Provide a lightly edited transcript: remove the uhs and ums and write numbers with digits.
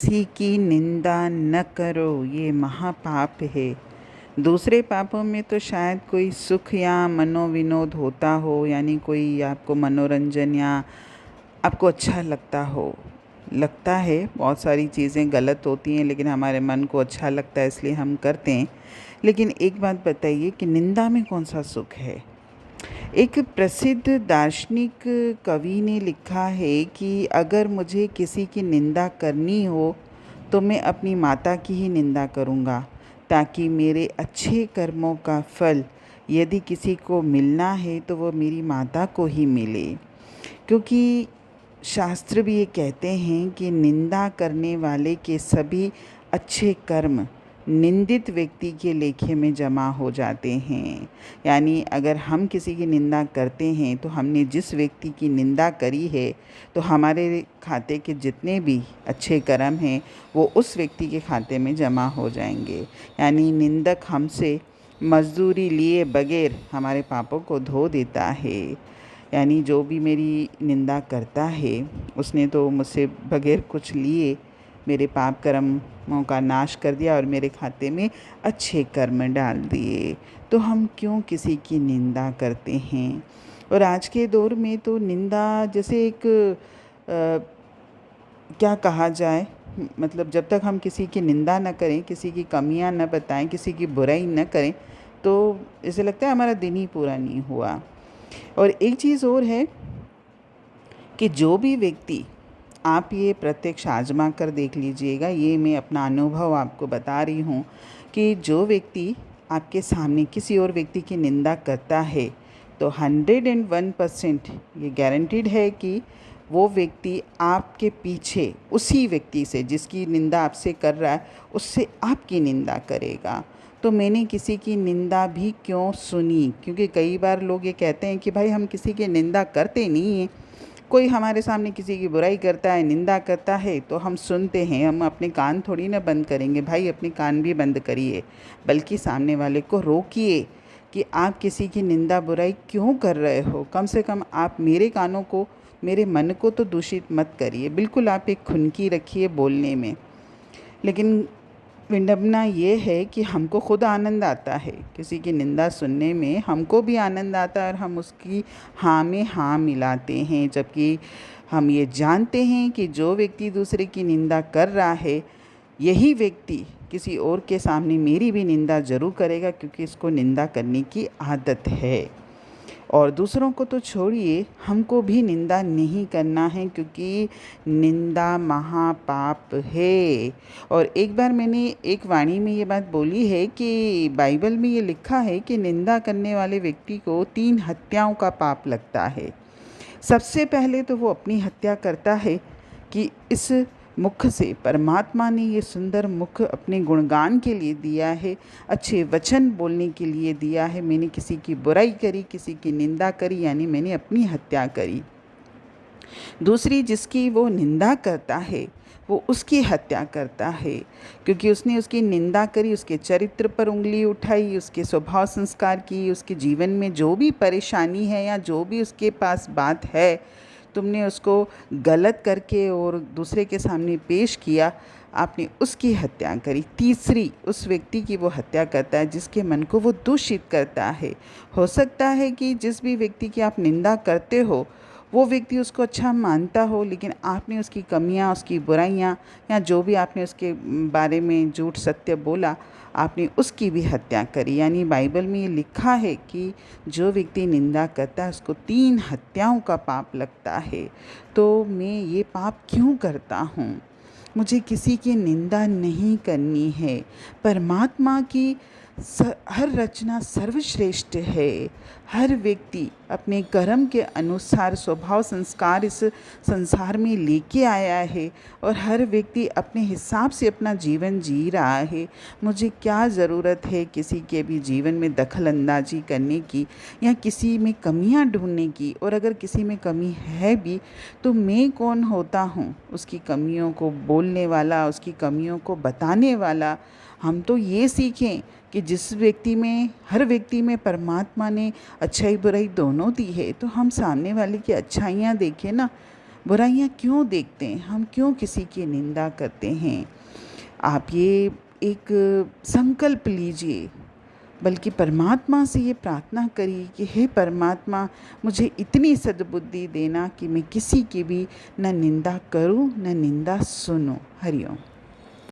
किसी की निंदा न करो, ये महापाप है। दूसरे पापों में तो शायद कोई सुख या मनोविनोद होता हो, यानी कोई आपको मनोरंजन या आपको अच्छा लगता है। बहुत सारी चीज़ें गलत होती हैं लेकिन हमारे मन को अच्छा लगता है इसलिए हम करते हैं। लेकिन एक बात बताइए कि निंदा में कौन सा सुख है। एक प्रसिद्ध दार्शनिक कवि ने लिखा है कि अगर मुझे किसी की निंदा करनी हो तो मैं अपनी माता की ही निंदा करूँगा, ताकि मेरे अच्छे कर्मों का फल यदि किसी को मिलना है तो वो मेरी माता को ही मिले। क्योंकि शास्त्र भी ये कहते हैं कि निंदा करने वाले के सभी अच्छे कर्म निंदित व्यक्ति के लेखे में जमा हो जाते हैं। यानी अगर हम किसी की निंदा करते हैं तो हमने जिस व्यक्ति की निंदा करी है तो हमारे खाते के जितने भी अच्छे कर्म हैं वो उस व्यक्ति के खाते में जमा हो जाएंगे। यानी निंदक हमसे मजदूरी लिए बगैर हमारे पापों को धो देता है। यानी जो भी मेरी निंदा करता है उसने तो मुझसे बगैर कुछ लिए मेरे पाप कर्मों का नाश कर दिया और मेरे खाते में अच्छे कर्म डाल दिए। तो हम क्यों किसी की निंदा करते हैं। और आज के दौर में तो निंदा जैसे एक क्या कहा जाए, मतलब जब तक हम किसी की निंदा न करें, किसी की कमियां न बताएं, किसी की बुराई न करें, तो ऐसे लगता है हमारा दिन ही पूरा नहीं हुआ। और एक चीज़ और है कि जो भी व्यक्ति, आप ये प्रत्यक्ष आजमा कर देख लीजिएगा, ये मैं अपना अनुभव आपको बता रही हूँ कि जो व्यक्ति आपके सामने किसी और व्यक्ति की निंदा करता है तो 101% ये गारंटीड है कि वो व्यक्ति आपके पीछे उसी व्यक्ति से, जिसकी निंदा आपसे कर रहा है, उससे आपकी निंदा करेगा। तो मैंने किसी की निंदा भी क्यों सुनी, क्योंकि कई बार लोग ये कहते हैं कि भाई हम किसी की निंदा करते नहीं हैं। कोई हमारे सामने किसी की बुराई करता है, निंदा करता है तो हम सुनते हैं, हम अपने कान थोड़ी ना बंद करेंगे। भाई अपने कान भी बंद करिए, बल्कि सामने वाले को रोकिए कि आप किसी की निंदा बुराई क्यों कर रहे हो। कम से कम आप मेरे कानों को, मेरे मन को तो दूषित मत करिए। बिल्कुल आप एक खुनकी रखिए बोलने में। लेकिन विडंबना ये है कि हमको खुद आनंद आता है किसी की निंदा सुनने में, हमको भी आनंद आता है और हम उसकी हाँ में हाँ मिलाते हैं, जबकि हम ये जानते हैं कि जो व्यक्ति दूसरे की निंदा कर रहा है यही व्यक्ति किसी और के सामने मेरी भी निंदा ज़रूर करेगा, क्योंकि इसको निंदा करने की आदत है। और दूसरों को तो छोड़िए, हमको भी निंदा नहीं करना है, क्योंकि निंदा महापाप है। और एक बार मैंने एक वाणी में ये बात बोली है कि बाइबल में ये लिखा है कि निंदा करने वाले व्यक्ति को 3 हत्याओं का पाप लगता है। सबसे पहले तो वो अपनी हत्या करता है कि इस मुख से, परमात्मा ने ये सुंदर मुख अपने गुणगान के लिए दिया है, अच्छे वचन बोलने के लिए दिया है। मैंने किसी की बुराई करी, किसी की निंदा करी, यानी मैंने अपनी हत्या करी। दूसरी, जिसकी वो निंदा करता है वो उसकी हत्या करता है, क्योंकि उसने उसकी निंदा करी, उसके चरित्र पर उंगली उठाई, उसके स्वभाव संस्कार की, उसके जीवन में जो भी परेशानी है या जो भी उसके पास बात है, तुमने उसको गलत करके और दूसरे के सामने पेश किया, आपने उसकी हत्या करी। तीसरी, उस व्यक्ति की वो हत्या करता है जिसके मन को वो दूषित करता है। हो सकता है कि जिस भी व्यक्ति की आप निंदा करते हो वो व्यक्ति उसको अच्छा मानता हो, लेकिन आपने उसकी कमियां, उसकी बुराइयां या जो भी आपने उसके बारे में झूठ सत्य बोला, आपने उसकी भी हत्या करी। यानी बाइबल में ये लिखा है कि जो व्यक्ति निंदा करता है उसको 3 हत्याओं का पाप लगता है। तो मैं ये पाप क्यों करता हूँ। मुझे किसी की निंदा नहीं करनी है। परमात्मा की हर रचना सर्वश्रेष्ठ है। हर व्यक्ति अपने कर्म के अनुसार स्वभाव संस्कार इस संसार में लेके आया है और हर व्यक्ति अपने हिसाब से अपना जीवन जी रहा है। मुझे क्या ज़रूरत है किसी के भी जीवन में दखल अंदाजी करने की या किसी में कमियां ढूंढने की। और अगर किसी में कमी है भी तो मैं कौन होता हूँ उसकी कमियों को बोलने वाला, उसकी कमियों को बताने वाला। हम तो ये सीखें कि जिस व्यक्ति में, हर व्यक्ति में परमात्मा ने अच्छाई बुराई दोनों दी है, तो हम सामने वाले की अच्छाइयाँ देखें ना। बुराइयाँ क्यों देखते हैं, हम क्यों किसी की निंदा करते हैं। आप ये एक संकल्प लीजिए, बल्कि परमात्मा से ये प्रार्थना करिए कि हे परमात्मा, मुझे इतनी सद्बुद्धि देना कि मैं किसी की भी न निंदा करूं न निंदा सुनूं। हरि ओम।